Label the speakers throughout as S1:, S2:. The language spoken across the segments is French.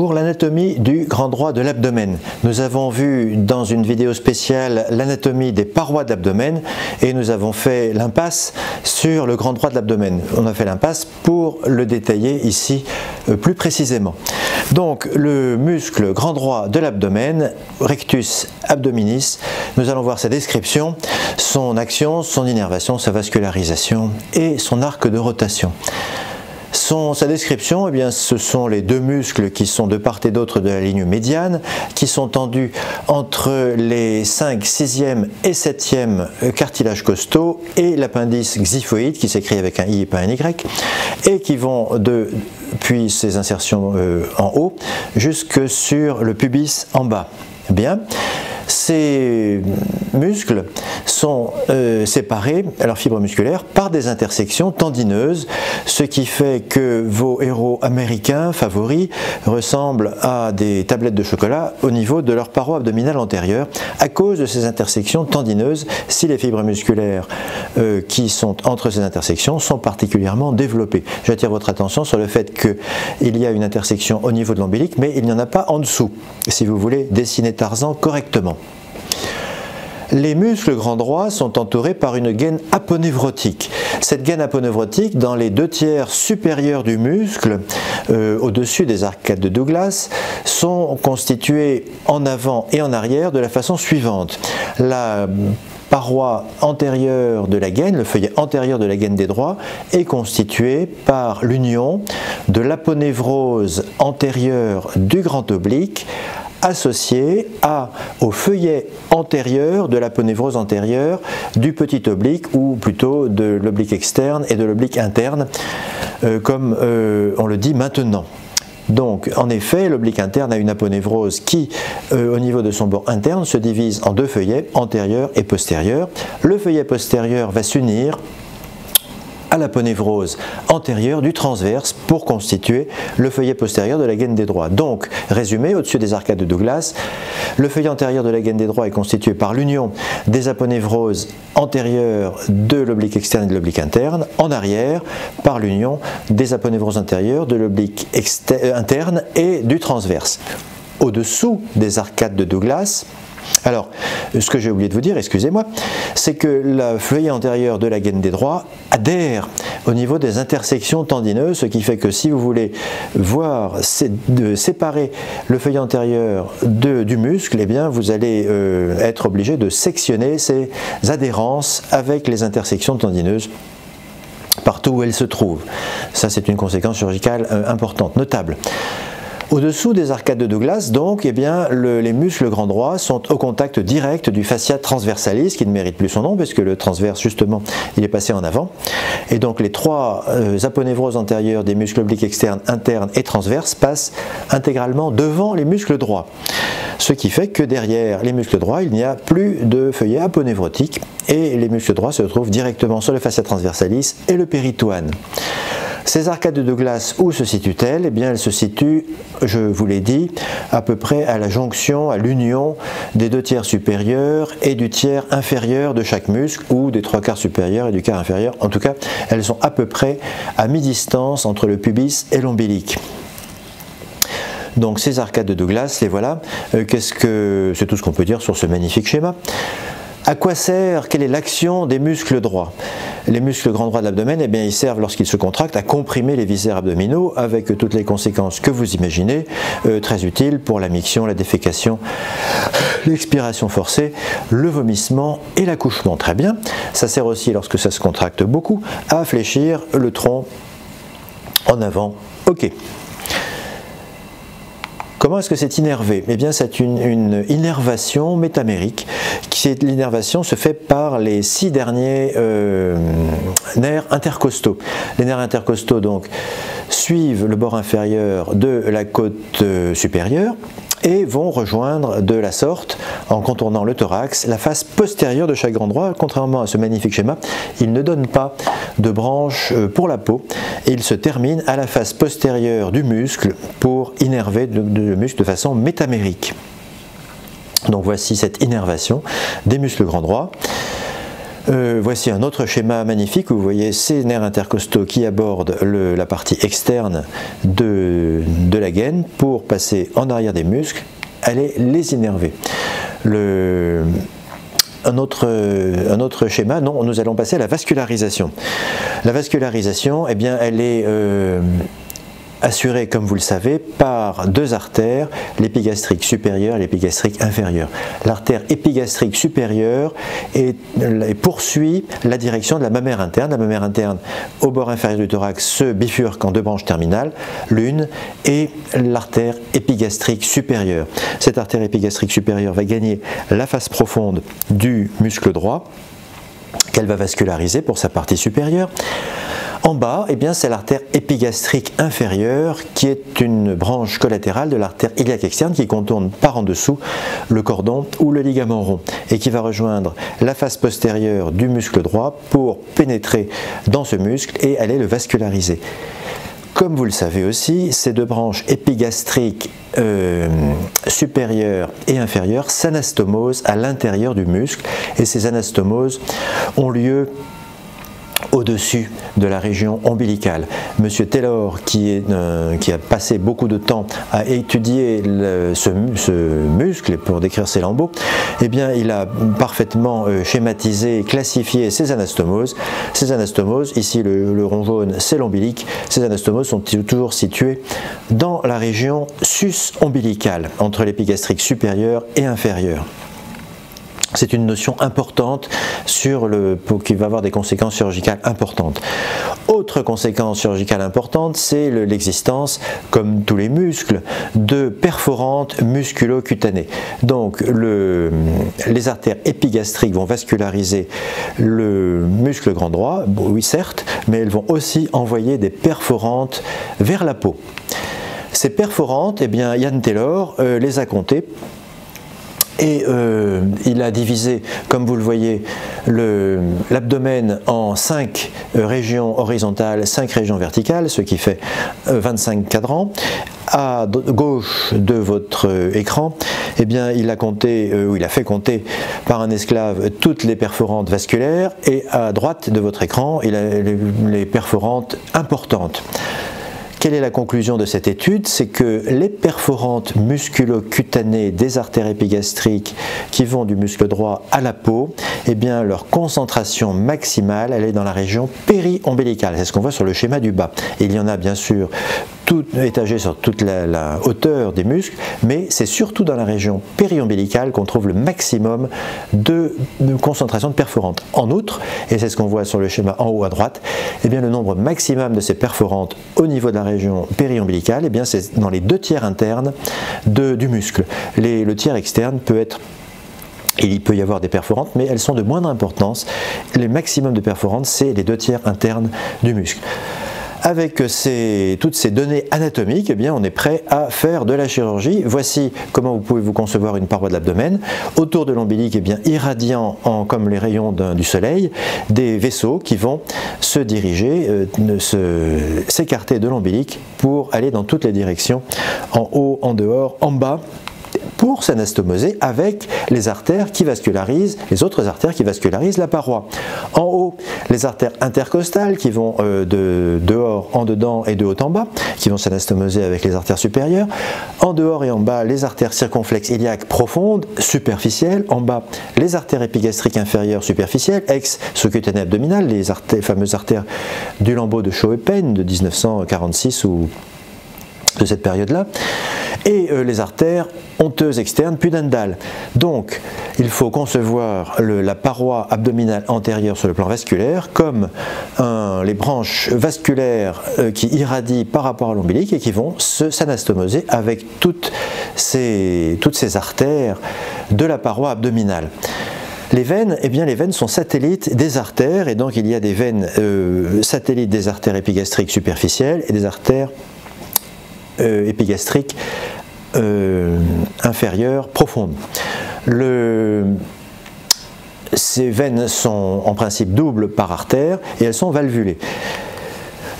S1: pour l'anatomie du grand droit de l'abdomen. Nous avons vu dans une vidéo spéciale l'anatomie des parois de l'abdomen et nous avons fait l'impasse sur le grand droit de l'abdomen. On a fait l'impasse pour le détailler ici plus précisément. Donc le muscle grand droit de l'abdomen, rectus abdominis, nous allons voir sa description, son action, son innervation, sa vascularisation et son arc de rotation. Sa description, eh bien, ce sont les deux muscles qui sont de part et d'autre de la ligne médiane, qui sont tendus entre les 5, 6e et 7e cartilages costaux et l'appendice xiphoïde, qui s'écrit avec un I et pas un Y, et qui vont depuis ces insertions en haut jusque sur le pubis en bas. Bien. Ces muscles sont séparés, leurs fibres musculaires, par des intersections tendineuses, ce qui fait que vos héros américains favoris ressemblent à des tablettes de chocolat au niveau de leur paroi abdominale antérieure, à cause de ces intersections tendineuses, si les fibres musculaires qui sont entre ces intersections sont particulièrement développées. J'attire votre attention sur le fait qu'il y a une intersection au niveau de l'ombilic, mais il n'y en a pas en dessous, si vous voulez dessiner Tarzan correctement. Les muscles grand droit sont entourés par une gaine aponeurotique. Cette gaine aponeurotique, dans les 2/3 supérieurs du muscle, au-dessus des arcades de Douglas, sont constituées en avant et en arrière de la façon suivante. La paroi antérieure de la gaine, le feuillet antérieur de la gaine des droits, est constitué par l'union de l'aponévrose antérieure du grand oblique associé au feuillet antérieur de l'aponévrose antérieure du petit oblique, ou plutôt de l'oblique externe et de l'oblique interne, comme on le dit maintenant. Donc, en effet, l'oblique interne a une aponévrose qui, au niveau de son bord interne, se divise en deux feuillets, antérieur et postérieur. Le feuillet postérieur va s'unir à l'aponévrose antérieure du transverse pour constituer le feuillet postérieur de la gaine des droits. Donc, résumé, au-dessus des arcades de Douglas, le feuillet antérieur de la gaine des droits est constitué par l'union des aponévroses antérieures de l'oblique externe et de l'oblique interne, en arrière par l'union des aponévroses antérieures de l'oblique interne et du transverse. Au-dessous des arcades de Douglas, alors, ce que j'ai oublié de vous dire, excusez-moi, c'est que le feuillet antérieur de la gaine des droits adhère au niveau des intersections tendineuses, ce qui fait que si vous voulez voir séparer le feuillet antérieur du muscle, eh bien vous allez être obligé de sectionner ces adhérences avec les intersections tendineuses partout où elles se trouvent. Ça, c'est une conséquence chirurgicale importante, notable. Au-dessous des arcades de Douglas, donc, eh bien, les muscles grand droit sont au contact direct du fascia transversalis, qui ne mérite plus son nom, puisque le transverse, justement, il est passé en avant. Et donc, les trois aponévroses antérieures des muscles obliques externes, internes et transverses passent intégralement devant les muscles droits. Ce qui fait que derrière les muscles droits, il n'y a plus de feuillet aponévrotique, et les muscles droits se trouvent directement sur le fascia transversalis et le péritoine. Ces arcades de Douglas, où se situent-elles? Eh bien, elles se situent, je vous l'ai dit, à peu près à la jonction, à l'union des 2/3 supérieurs et du tiers inférieur de chaque muscle, ou des 3/4 supérieurs et du quart inférieur. En tout cas, elles sont à peu près à mi-distance entre le pubis et l'ombilic. Donc ces arcades de Douglas, les voilà. C'est tout ce qu'on peut dire sur ce magnifique schéma. À quoi sert, quelle est l'action des muscles droits? Les muscles grand droit de l'abdomen, eh bien, ils servent lorsqu'ils se contractent à comprimer les viscères abdominaux avec toutes les conséquences que vous imaginez, très utiles pour la miction, la défécation, l'expiration forcée, le vomissement et l'accouchement. Très bien. Ça sert aussi, lorsque ça se contracte beaucoup, à fléchir le tronc en avant. Ok. Comment est-ce que c'est innervé? Eh bien, c'est une innervation métamérique. L'innervation se fait par les 6 derniers nerfs intercostaux. Les nerfs intercostaux, donc, suivent le bord inférieur de la côte supérieure et vont rejoindre de la sorte, en contournant le thorax, la face postérieure de chaque grand droit. Contrairement à ce magnifique schéma, il ne donne pas de branche pour la peau et il se termine à la face postérieure du muscle pour innerver le muscle de façon métamérique. Donc voici cette innervation des muscles grand droit. Voici un autre schéma magnifique où vous voyez ces nerfs intercostaux qui abordent la partie externe de la gaine pour passer en arrière des muscles, aller les innerver. Un autre schéma, non, nous allons passer à la vascularisation. La vascularisation, eh bien, elle est assurée, comme vous le savez, par deux artères, l'épigastrique supérieure et l'épigastrique inférieure. L'artère épigastrique supérieure poursuit la direction de la mammaire interne. La mammaire interne, au bord inférieur du thorax, se bifurque en deux branches terminales, l'une et l'artère épigastrique supérieure. Cette artère épigastrique supérieure va gagner la face profonde du muscle droit, qu'elle va vasculariser pour sa partie supérieure. En bas, eh bien, c'est l'artère épigastrique inférieure qui est une branche collatérale de l'artère iliaque externe qui contourne par en dessous le cordon ou le ligament rond et qui va rejoindre la face postérieure du muscle droit pour pénétrer dans ce muscle et aller le vasculariser. Comme vous le savez aussi, ces deux branches épigastriques supérieure et inférieure s'anastomosent à l'intérieur du muscle et ces anastomoses ont lieu au-dessus de la région ombilicale. Monsieur Taylor, qui a passé beaucoup de temps à étudier ce muscle pour décrire ses lambeaux, eh bien, il a parfaitement schématisé et classifié ces anastomoses. Ces anastomoses, ici le rond jaune, c'est l'ombilic. Ces anastomoses sont toujours situées dans la région sus-ombilicale, entre l'épigastrique supérieure et inférieure. C'est une notion importante qui va avoir des conséquences chirurgicales importantes. Autre conséquence chirurgicale importante, c'est l'existence, comme tous les muscles, de perforantes musculo-cutanées. Donc les artères épigastriques vont vasculariser le muscle grand droit, oui certes, mais elles vont aussi envoyer des perforantes vers la peau. Ces perforantes, eh bien, Ian Taylor les a comptées. Et il a divisé, comme vous le voyez, l'abdomen en 5 régions horizontales, 5 régions verticales, ce qui fait 25 cadrans. À gauche de votre écran, eh bien, il a fait compter par un esclave toutes les perforantes vasculaires et à droite de votre écran, il a les perforantes importantes. Quelle est la conclusion de cette étude? C'est que les perforantes musculo-cutanées des artères épigastriques qui vont du muscle droit à la peau, eh bien, leur concentration maximale, elle est dans la région péri-ombilicale. C'est ce qu'on voit sur le schéma du bas. Et il y en a bien sûr étagé sur toute la hauteur des muscles, mais c'est surtout dans la région péri-ombilicale qu'on trouve le maximum de concentration de perforantes. En outre, et c'est ce qu'on voit sur le schéma en haut à droite, eh bien, le nombre maximum de ces perforantes au niveau de la région péri-ombilicale, eh bien, c'est dans les 2 tiers internes du muscle. Le tiers externe peut être... Il peut y avoir des perforantes, mais elles sont de moindre importance. Les maximums de perforantes, c'est les 2 tiers internes du muscle. Avec toutes ces données anatomiques, eh bien, on est prêt à faire de la chirurgie. Voici comment vous pouvez vous concevoir une paroi de l'abdomen. Autour de l'ombilic, eh bien, irradiant comme les rayons du soleil, des vaisseaux qui vont se diriger, s'écarter de l'ombilic pour aller dans toutes les directions, en haut, en dehors, en bas, pour s'anastomoser avec les artères qui vascularisent, les autres artères qui vascularisent la paroi. En haut, les artères intercostales qui vont de dehors en dedans et de haut en bas, qui vont s'anastomoser avec les artères supérieures. En dehors et en bas, les artères circonflexes iliaques profondes, superficielles. En bas, les artères épigastriques inférieures superficielles, ex-sous-cutanées abdominales, les fameuses artères du lambeau de Schoepen de 1946 ou de cette période-là, et les artères honteuses externes pudendales. Donc, il faut concevoir la paroi abdominale antérieure sur le plan vasculaire comme les branches vasculaires qui irradient par rapport à l'ombilic et qui vont s'anastomoser avec toutes ces artères de la paroi abdominale. Les veines, eh bien, les veines sont satellites des artères, et donc il y a des veines satellites des artères épigastriques superficielles et des artères épigastriques inférieures profondes. Ces veines sont en principe doubles par artère et elles sont valvulées.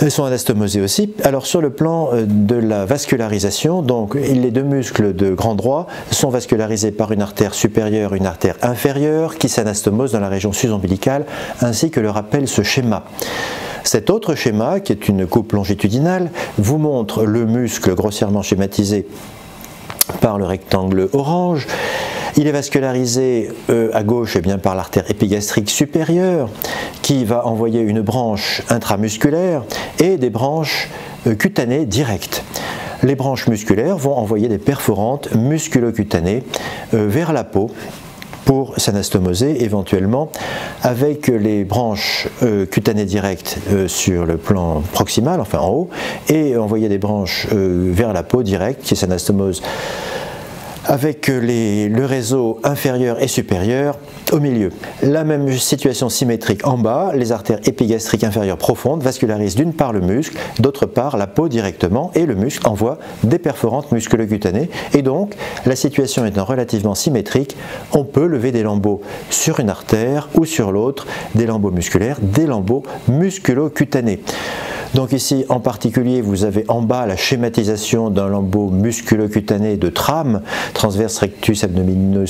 S1: Elles sont anastomosées aussi. Alors sur le plan de la vascularisation, donc les deux muscles de grand droit sont vascularisés par une artère supérieure et une artère inférieure qui s'anastomosent dans la région sus-ombilicale, ainsi que le rappelle ce schéma. Cet autre schéma, qui est une coupe longitudinale, vous montre le muscle grossièrement schématisé par le rectangle orange. Il est vascularisé à gauche par l'artère épigastrique supérieure qui va envoyer une branche intramusculaire et des branches cutanées directes. Les branches musculaires vont envoyer des perforantes musculocutanées vers la peau pour s'anastomoser éventuellement avec les branches cutanées directes sur le plan proximal, enfin en haut, et envoyer des branches vers la peau directe qui s'anastomosent avec le réseau inférieur et supérieur au milieu. La même situation symétrique en bas, les artères épigastriques inférieures profondes vascularisent d'une part le muscle, d'autre part la peau directement, et le muscle envoie des perforantes musculocutanées. Et donc, la situation étant relativement symétrique, on peut lever des lambeaux sur une artère ou sur l'autre, des lambeaux musculaires, des lambeaux musculocutanés. Donc ici, en particulier, vous avez en bas la schématisation d'un lambeau musculocutané de trame, transverse rectus abdominal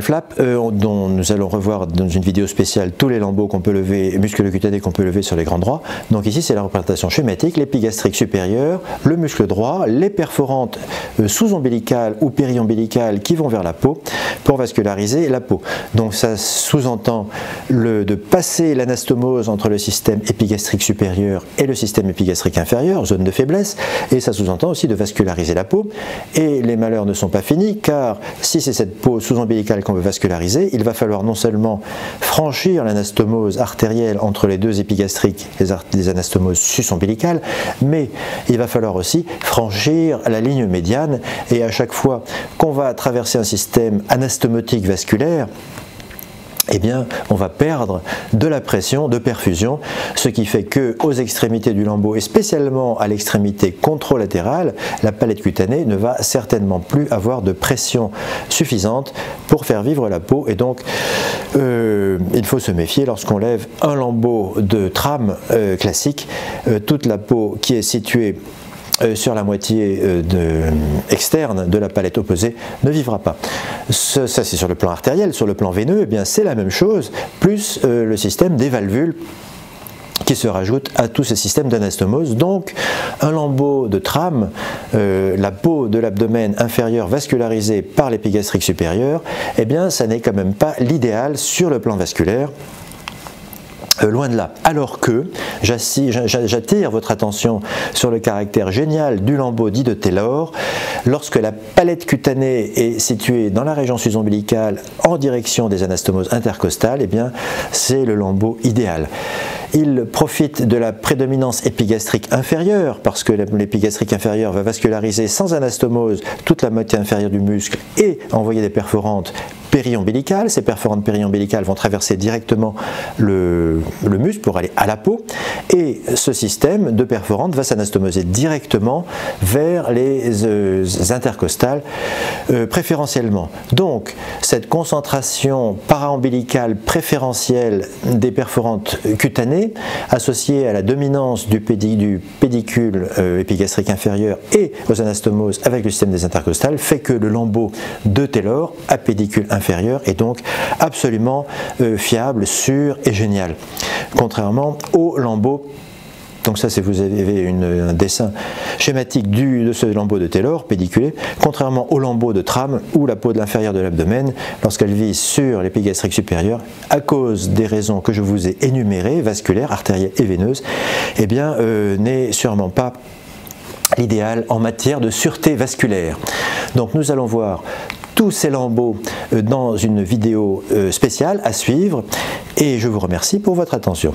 S1: flap, dont nous allons revoir dans une vidéo spéciale tous les lambeaux qu'on peut lever, musculocutanés qu'on peut lever sur les grands droits. Donc ici c'est la représentation schématique, l'épigastrique supérieur, le muscle droit, les perforantes sous-ombilicales ou périombilicales qui vont vers la peau pour vasculariser la peau. Donc ça sous-entend de passer l'anastomose entre le système épigastrique supérieur et le système épigastrique inférieur, zone de faiblesse, et ça sous-entend aussi de vasculariser la peau. Et les malheurs ne sont pas finis, car si c'est cette peau sous-ombilicale qu'on veut vasculariser, il va falloir non seulement franchir l'anastomose artérielle entre les deux épigastriques, les anastomoses sus-ombilicales, mais il va falloir aussi franchir la ligne médiane, et à chaque fois qu'on va traverser un système anastomotique vasculaire, eh bien, on va perdre de la pression de perfusion, ce qui fait que aux extrémités du lambeau, et spécialement à l'extrémité contralatérale, la palette cutanée ne va certainement plus avoir de pression suffisante pour faire vivre la peau. Et donc, il faut se méfier lorsqu'on lève un lambeau de trame classique, toute la peau qui est située sur la moitié externe de la palette opposée ne vivra pas. Ça c'est sur le plan artériel. Sur le plan veineux, eh bien c'est la même chose, plus le système des valvules qui se rajoute à tous ces systèmes d'anastomose. Donc un lambeau de trame, la peau de l'abdomen inférieur vascularisée par l'épigastrique supérieur, eh bien ça n'est quand même pas l'idéal sur le plan vasculaire. Loin de là. Alors que j'attire votre attention sur le caractère génial du lambeau dit de Taylor. Lorsque la palette cutanée est située dans la région sus-ombilicale en direction des anastomoses intercostales, eh bien c'est le lambeau idéal. Il profite de la prédominance épigastrique inférieure, parce que l'épigastrique inférieure va vasculariser sans anastomose toute la moitié inférieure du muscle et envoyer des perforantes périombilicales. Ces perforantes périombilicales vont traverser directement le muscle pour aller à la peau, et ce système de perforantes va s'anastomoser directement vers les intercostales préférentiellement. Donc cette concentration paraombilicale préférentielle des perforantes cutanées, associée à la dominance du pédicule épigastrique inférieur et aux anastomoses avec le système des intercostales, fait que le lambeau de Taylor à pédicule inférieur est donc absolument fiable, sûr et génial. Contrairement au lambeau, donc ça c'est vous avez un dessin schématique de ce lambeau de Taylor pédiculé, contrairement au lambeau de trame où la peau de l'inférieur de l'abdomen, lorsqu'elle vise sur l'épigastrique supérieur, à cause des raisons que je vous ai énumérées, vasculaires, artérielles et veineuses, eh bien n'est sûrement pas l'idéal en matière de sûreté vasculaire. Donc nous allons voir tous ces lambeaux dans une vidéo spéciale à suivre, et je vous remercie pour votre attention.